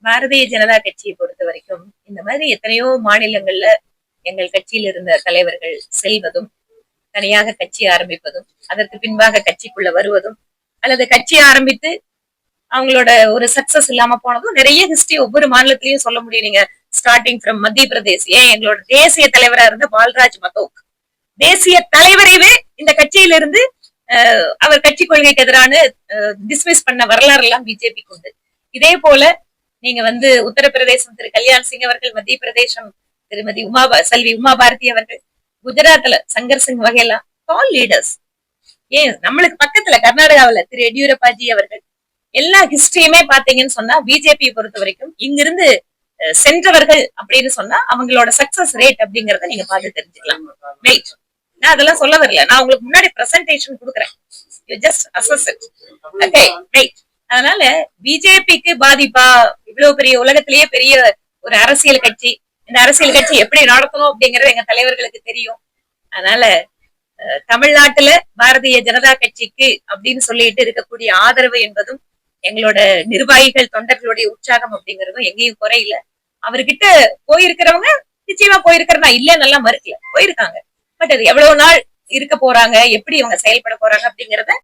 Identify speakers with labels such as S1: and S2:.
S1: பாரதிய ஜனதா கட்சியை பொறுத்த வரைக்கும் இந்த மாதிரி எத்தனையோ மாநிலங்கள்ல எங்கள் கட்சியில் இருந்த தலைவர்கள் செல்வதும், தனியாக கட்சி ஆரம்பிப்பதும், அதற்கு பின்பாக கட்சிக்குள்ள வருவதும், அல்லது கட்சி ஆரம்பித்து அவங்களோட ஒரு சக்சஸ் இல்லாம போனதும் நிறைய ஹிஸ்டரி ஒவ்வொரு மாநிலத்திலயும் சொல்ல முடியும். நீங்க ஸ்டார்டிங் ஃப்ரம் மத்திய பிரதேஷ், ஏன் எங்களோட தேசிய தலைவரா இருந்த பால்ராஜ் மதோக் தேசிய தலைவரையே இந்த கட்சியிலிருந்து அவர் கட்சி கொள்கைக்கு எதிரான டிஸ்மிஸ் பண்ண வரலாறு எல்லாம் பிஜேபிக்கு உண்டு. இதே போல நீங்க உத்தரப்பிரதேசம் திரு கல்யாண் சிங் அவர்கள், மத்திய பிரதேசம் திருமதி செல்வி உமா பாரதி அவர்கள், குஜராத்ல சங்கர் சிங் வகைலா, ஆல் லீடர்ஸ். ஏன் நம்மளுக்கு பக்கத்துல கர்நாடகாவில திரு எடியூரப்பாஜி அவர்கள், எல்லா ஹிஸ்டரியுமே பாத்தீங்கன்னு சொன்னா பிஜேபியை பொறுத்த வரைக்கும் இங்கிருந்து சென்றவர்கள் அப்படின்னு சொன்னா அவங்களோட சக்சஸ் ரேட் அப்படிங்கறத நீங்க பார்த்து தெரிஞ்சுக்கலாம். வெயிட், நான் அதெல்லாம் சொல்ல வரல, நான் உங்களுக்கு முன்னாடி பிரசன்டேஷன் கொடுக்குறேன். You just assess it. Okay, wait. அதனால பிஜேபிக்கு பாதிப்பா? இவ்வளவு பெரிய உலகத்திலேயே பெரிய ஒரு அரசியல் கட்சி, இந்த அரசியல் கட்சி எப்படி நடத்தணும் அப்படிங்கறது எங்க தலைவர்களுக்கு தெரியும். அதனால தமிழ்நாட்டுல பாரதிய ஜனதா கட்சிக்கு அப்படின்னு சொல்லிட்டு இருக்கக்கூடிய ஆதரவு என்பதும், எங்களோட நிர்வாகிகள் தொண்டர்களுடைய உற்சாகம் அப்படிங்கறதும் எங்கேயும் குறையில. அவர்கிட்ட போயிருக்கிறவங்க நிச்சயமா போயிருக்கிறதா இல்ல, நல்லா மறுக்கல, போயிருக்காங்க. பட் அது எவ்வளவு நாள் இருக்க போறாங்க, எப்படி அவங்க செயல்பட போறாங்க அப்படிங்கறத